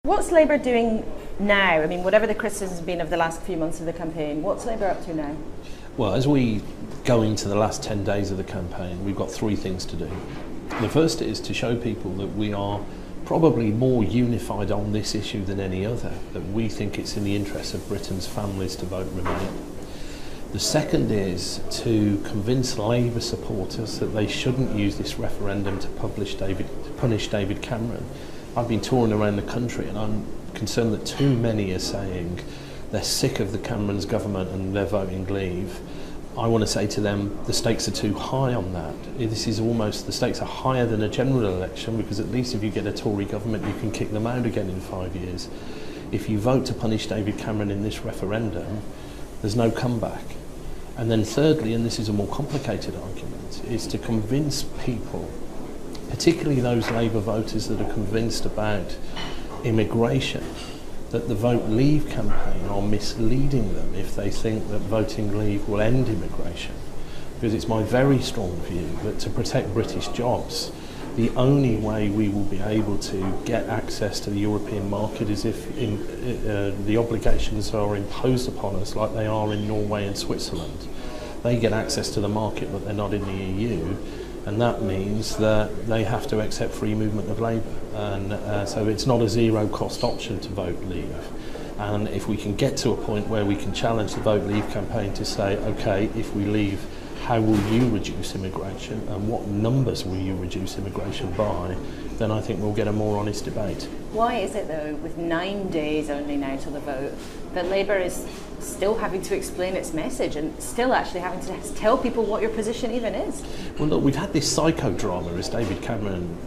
What's Labour doing now? I mean, whatever the criticism has been of the last few months of the campaign, what's Labour up to now? Well, as we go into the last 10 days of the campaign, we've got three things to do. The first is to show people that we are probably more unified on this issue than any other, that we think it's in the interests of Britain's families to vote Remain. The second is to convince Labour supporters that they shouldn't use this referendum to punish David Cameron. I've been touring around the country and I'm concerned that too many are saying they're sick of the Cameron's government and they're voting Leave. I want to say to them, the stakes are too high on that. This is almost, the stakes are higher than a general election, because at least if you get a Tory government, you can kick them out again in 5 years. If you vote to punish David Cameron in this referendum, there's no comeback. And then thirdly, and this is a more complicated argument, is to convince people, particularly those Labour voters that are convinced about immigration, that the Vote Leave campaign are misleading them if they think that voting Leave will end immigration. Because it's my very strong view that to protect British jobs, the only way we will be able to get access to the European market is if the obligations are imposed upon us like they are in Norway and Switzerland. They get access to the market but they're not in the EU, and that means that they have to accept free movement of labour. And so it's not a zero cost option to vote Leave. And if we can get to a point where we can challenge the Vote Leave campaign to say, okay, if we leave, how will you reduce immigration and what numbers will you reduce immigration by, then I think we'll get a more honest debate. Why is it though, with 9 days only now till the vote, that Labour is still having to explain its message and still actually having to tell people what your position even is? Well look, we've had this psychodrama, as David Cameron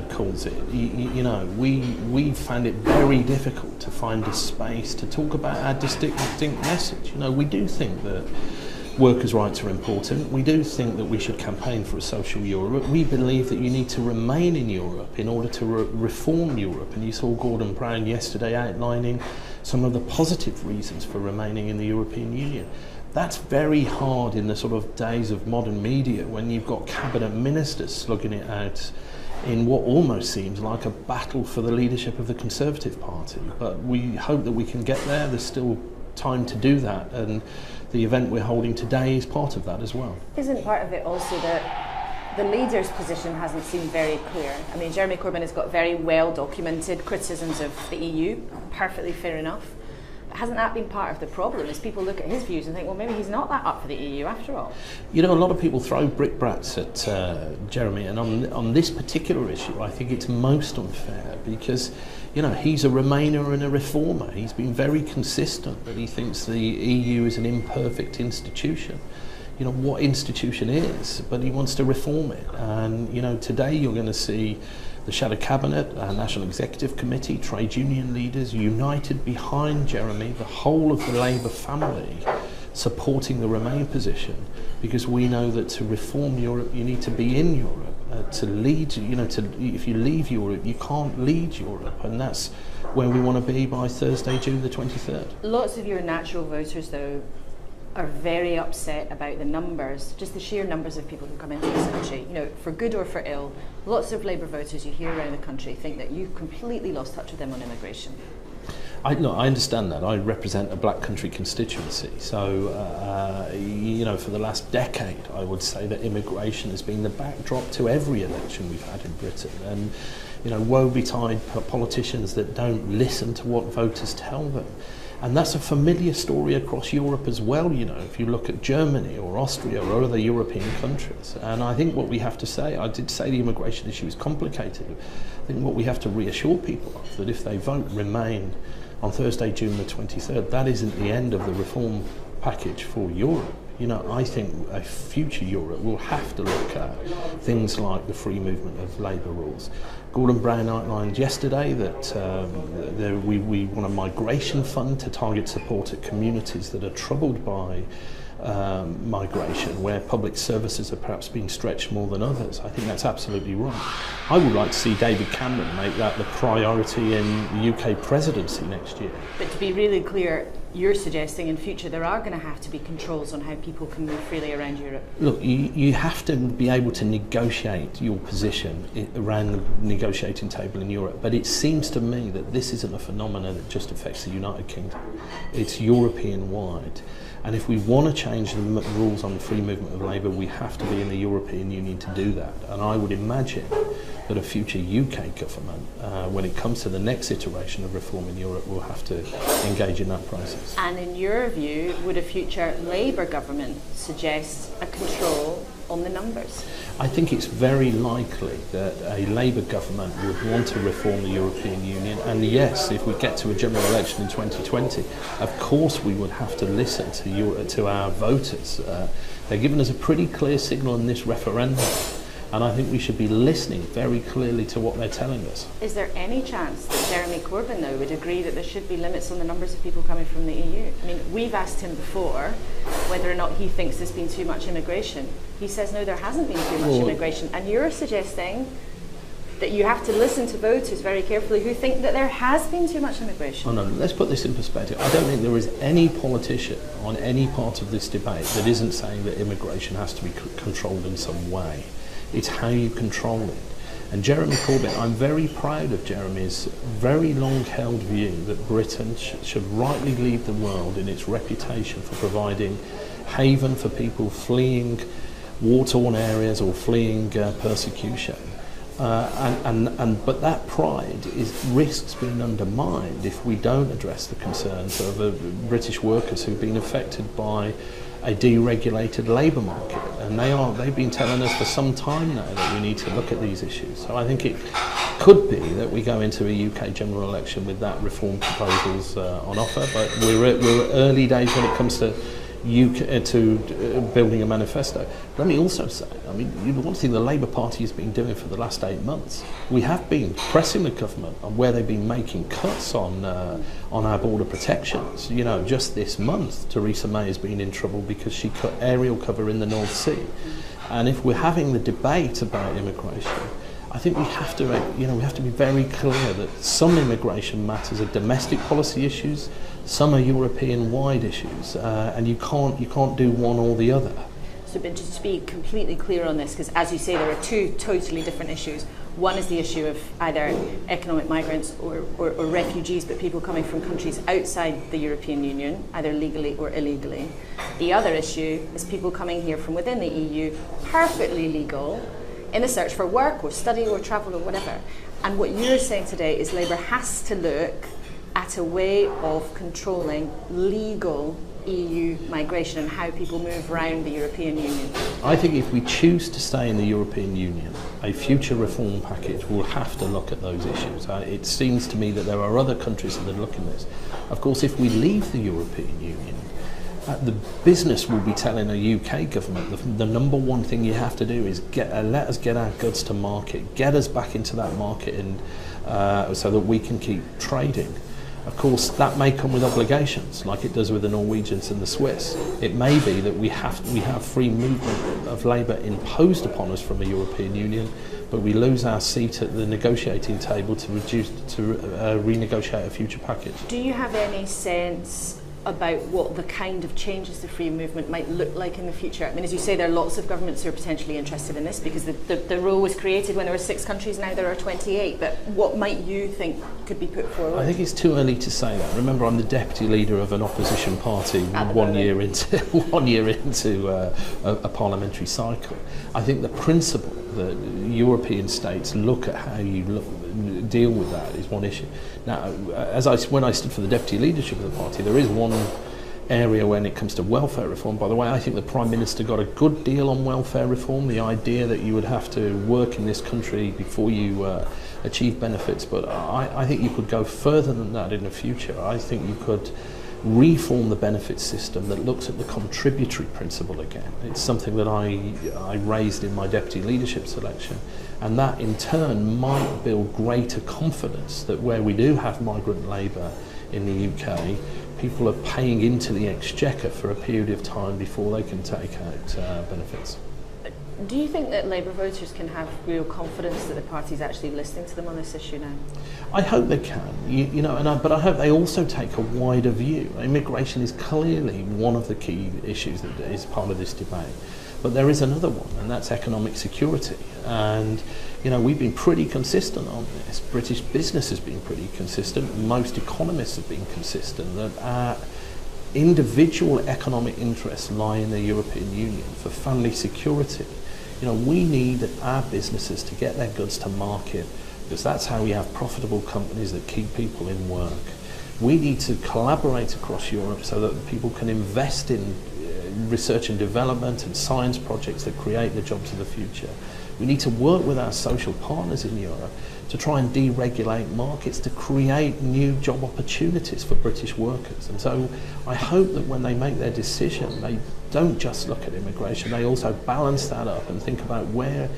calls it. You know, we found it very difficult to find a space to talk about our distinct message. You know, we do think that workers' rights are important. We do think that we should campaign for a social Europe. We believe that you need to remain in Europe in order to reform Europe. And you saw Gordon Brown yesterday outlining some of the positive reasons for remaining in the European Union. That's very hard in the sort of days of modern media when you've got cabinet ministers slugging it out in what almost seems like a battle for the leadership of the Conservative Party. But we hope that we can get there. There's still time to do that, and the event we're holding today is part of that as well. Isn't part of it also that the leader's position hasn't seemed very clear? I mean, Jeremy Corbyn has got very well documented criticisms of the EU, perfectly fair enough. Hasn't that been part of the problem, is people look at his views and think, well, maybe he's not that up for the EU after all? You know, a lot of people throw brickbats at Jeremy, and on this particular issue, I think it's most unfair because, you know, he's a Remainer and a reformer. He's been very consistent that he thinks the EU is an imperfect institution. You know, what institution is, but he wants to reform it. And, you know, today you're going to see the Shadow Cabinet, our National Executive Committee, trade union leaders united behind Jeremy, the whole of the Labour family supporting the Remain position, because we know that to reform Europe you need to be in Europe. To lead, you know, if you leave Europe you can't lead Europe, and that's where we want to be by Thursday, June the 23rd. Lots of your natural voters though are very upset about the numbers, just the sheer numbers of people who come into this country, you know, for good or for ill. Lots of Labour voters you hear around the country think that you've completely lost touch with them on immigration. I understand that. I represent a black country constituency, so you know, for the last decade I would say that immigration has been the backdrop to every election we've had in Britain, and you know, woe betide politicians that don't listen to what voters tell them. And that's a familiar story across Europe as well, you know, if you look at Germany or Austria or other European countries. And I think what we have to say, I did say the immigration issue is complicated. I think what we have to reassure people of, that if they vote Remain on Thursday, June the 23rd, that isn't the end of the reform package for Europe. You know, I think a future Europe will have to look at things like the free movement of labour rules. Gordon Brown outlined yesterday that we want a migration fund to target support at communities that are troubled by migration, where public services are perhaps being stretched more than others. I think that's absolutely right. I would like to see David Cameron make that the priority in the UK presidency next year. But to be really clear, you're suggesting in future there are going to have to be controls on how people can move freely around Europe. Look, you have to be able to negotiate your position around the negotiating table in Europe, but it seems to me that this isn't a phenomenon that just affects the United Kingdom. It's European-wide. And if we want to change the rules on free movement of labour, we have to be in the European Union to do that. And I would imagine that a future UK government, when it comes to the next iteration of reform in Europe, will have to engage in that process. And in your view, would a future Labour government suggest a control on the numbers? I think it's very likely that a Labour government would want to reform the European Union, and yes, if we get to a general election in 2020, of course we would have to listen to our voters. They're giving us a pretty clear signal in this referendum, and I think we should be listening very clearly to what they're telling us. Is there any chance that Jeremy Corbyn, though, would agree that there should be limits on the numbers of people coming from the EU? I mean, we've asked him before whether or not he thinks there's been too much immigration. He says, no, there hasn't been too much immigration. And you're suggesting that you have to listen to voters very carefully who think that there has been too much immigration. Oh no, let's put this in perspective. I don't think there is any politician on any part of this debate that isn't saying that immigration has to be controlled in some way. It's how you control it. And Jeremy Corbyn, I'm very proud of Jeremy's very long-held view that Britain should rightly lead the world in its reputation for providing haven for people fleeing war-torn areas or fleeing persecution. But that pride risks being undermined if we don't address the concerns of British workers who've been affected by a deregulated labour market, and they've been telling us for some time now that we need to look at these issues. So I think it could be that we go into a UK general election with that reform proposals on offer, but we're early days when it comes to building a manifesto. But let me also say, I mean, one thing the Labour Party has been doing for the last 8 months, we have been pressing the government on where they've been making cuts on our border protections. You know, just this month, Theresa May has been in trouble because she cut aerial cover in the North Sea. And if we're having the debate about immigration, I think we have to be very clear that some immigration matters are domestic policy issues, some are European-wide issues, and you can't do one or the other. So, but just to be completely clear on this, because as you say, there are two totally different issues. One is the issue of either economic migrants or refugees, but people coming from countries outside the European Union, either legally or illegally. The other issue is people coming here from within the EU, perfectly legal, in a search for work or study or travel or whatever. And what you're saying today is Labour has to look at a way of controlling legal EU migration and how people move around the European Union. I think if we choose to stay in the European Union, a future reform package will have to look at those issues. It seems to me that there are other countries that are looking at this. Of course, if we leave the European Union, the business will be telling a UK government the number one thing you have to do is let us get our goods to market, get us back into that market, and so that we can keep trading. Of course, that may come with obligations, like it does with the Norwegians and the Swiss. It may be that we have free movement of labour imposed upon us from the European Union, but we lose our seat at the negotiating table to renegotiate a future package. Do you have any sense about what the kind of changes to free movement might look like in the future? I mean, as you say, there are lots of governments who are potentially interested in this because the rule was created when there were 6 countries, now there are 28. But what might you think could be put forward? I think it's too early to say that. Remember, I'm the deputy leader of an opposition party 1 year into a parliamentary cycle. I think the principle that European states look at how you deal with that is one issue. Now, when I stood for the deputy leadership of the party, there is one area when it comes to welfare reform. By the way, I think the Prime Minister got a good deal on welfare reform, the idea that you would have to work in this country before you achieve benefits, but I think you could go further than that in the future. I think you could reform the benefits system that looks at the contributory principle again. It's something that I raised in my deputy leadership selection, and that in turn might build greater confidence that where we do have migrant labour in the UK, people are paying into the exchequer for a period of time before they can take out benefits. Do you think that Labour voters can have real confidence that the party's actually listening to them on this issue now? I hope they can, but I hope they also take a wider view. Immigration is clearly one of the key issues that is part of this debate. But there is another one, and that's economic security. And, we've been pretty consistent on this. British business has been pretty consistent. Most economists have been consistent that our individual economic interests lie in the European Union for family security. We need our businesses to get their goods to market, because that's how we have profitable companies that keep people in work. We need to collaborate across Europe so that people can invest in research and development and science projects that create the jobs of the future. We need to work with our social partners in Europe to try and deregulate markets to create new job opportunities for British workers. And so I hope that when they make their decision, they don't just look at immigration, they also balance that up and think about where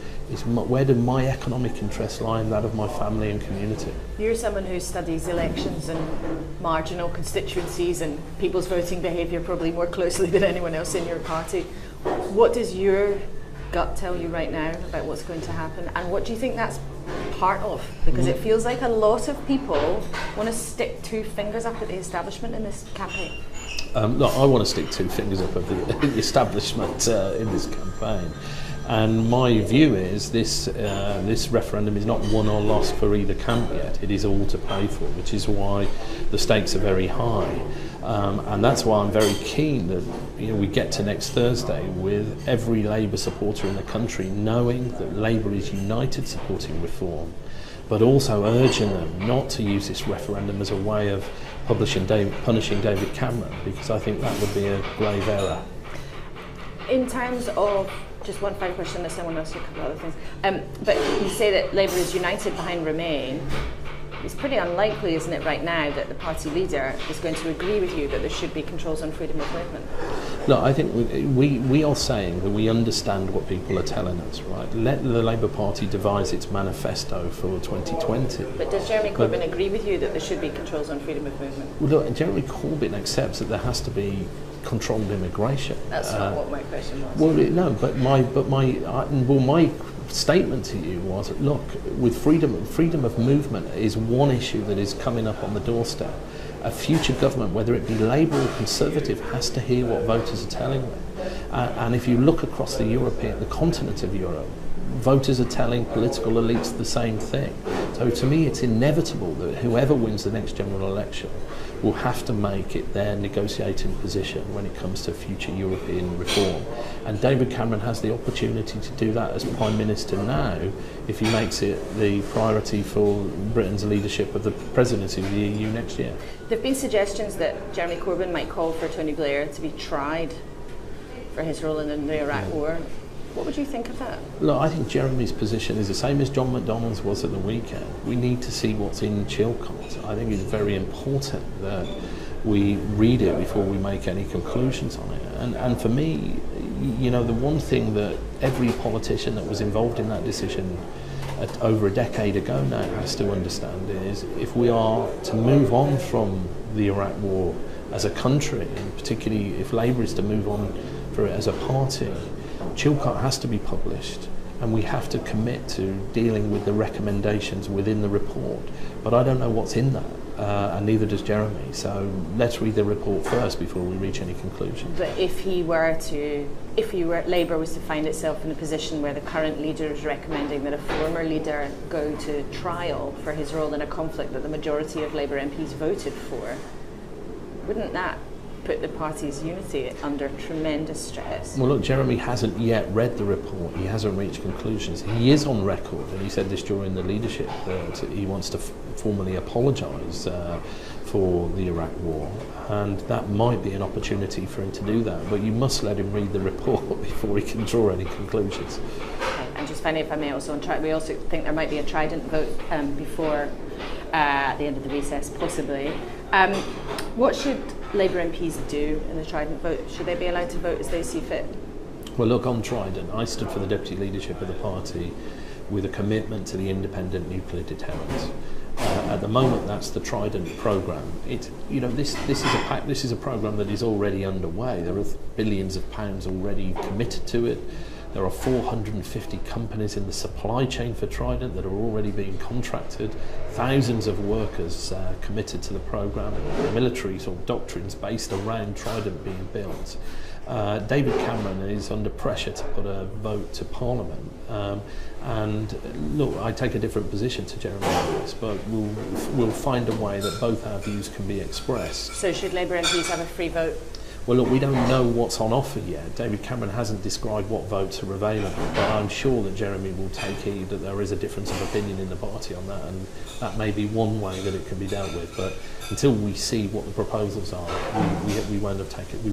do my economic interests lie in that of my family and community. You're someone who studies elections and marginal constituencies and people's voting behaviour probably more closely than anyone else in your party. What does your gut tell you right now about what's going to happen, and what do you think that's part of? Because it feels like a lot of people want to stick two fingers up at the establishment in this campaign. Look, I want to stick two fingers up at the establishment in this campaign. And my view is this referendum is not won or lost for either camp yet. It is all to pay for, which is why the stakes are very high. And that's why I'm very keen that we get to next Thursday with every Labour supporter in the country knowing that Labour is united supporting reform, but also urging them not to use this referendum as a way of punishing David Cameron, because I think that would be a grave error. In terms of, just one final question, unless someone else, a couple of other things. But you say that Labour is united behind Remain. It's pretty unlikely, isn't it, right now, that the party leader is going to agree with you that there should be controls on freedom of movement? No, I think we are saying that we understand what people are telling us, right? Let the Labour Party devise its manifesto for 2020. But does Jeremy Corbyn agree with you that there should be controls on freedom of movement? Well, look, Jeremy Corbyn accepts that there has to be controlled immigration. That's not what my question was. Well, no, but my statement to you was, look, with freedom of movement is one issue that is coming up on the doorstep. A future government, whether it be Labour or Conservative, has to hear what voters are telling them. And if you look across the continent of Europe, voters are telling political elites the same thing. So to me, it's inevitable that whoever wins the next general election will have to make it their negotiating position when it comes to future European reform. And David Cameron has the opportunity to do that as Prime Minister now, if he makes it the priority for Britain's leadership of the presidency of the EU next year. There have been suggestions that Jeremy Corbyn might call for Tony Blair to be tried for his role in the Iraq War. What would you think of that? Look, I think Jeremy's position is the same as John McDonnell's was at the weekend. We need to see what's in Chilcot. I think it's very important that we read it before we make any conclusions on it. And for me, the one thing that every politician that was involved in that decision over a decade ago now has to understand is, if we are to move on from the Iraq War as a country, and particularly if Labour is to move on for it as a party, Chilcot has to be published, and we have to commit to dealing with the recommendations within the report. But I don't know what's in that, and neither does Jeremy. So let's read the report first before we reach any conclusions. But if Labour was to find itself in a position where the current leader is recommending that a former leader go to trial for his role in a conflict that the majority of Labour MPs voted for, wouldn't that put the party's unity under tremendous stress? Well, look, Jeremy hasn't yet read the report. He hasn't reached conclusions. He is on record, and he said this during the leadership, that he wants to formally apologise for the Iraq War, and that might be an opportunity for him to do that. But you must let him read the report before he can draw any conclusions. Okay. And just finally, if I may, we also think there might be a Trident vote before at the end of the recess, possibly. What should Labour MPs do in the Trident vote? Should they be allowed to vote as they see fit? Well, look, on Trident, I stood for the deputy leadership of the party with a commitment to the independent nuclear deterrent. At the moment, that's the Trident programme. This is a programme that is already underway. There are billions of pounds already committed to it. There are 450 companies in the supply chain for Trident that are already being contracted, thousands of workers committed to the programme, and military sort of doctrines based around Trident being built. David Cameron is under pressure to put a vote to Parliament, and look, I take a different position to Jeremy on this, but we'll find a way that both our views can be expressed. So should Labour MPs have a free vote? Well, look, we don't know what's on offer yet. David Cameron hasn't described what votes are available, but I'm sure that Jeremy will take heed that there is a difference of opinion in the party on that, and that may be one way that it can be dealt with. But until we see what the proposals are, we won't have taken it.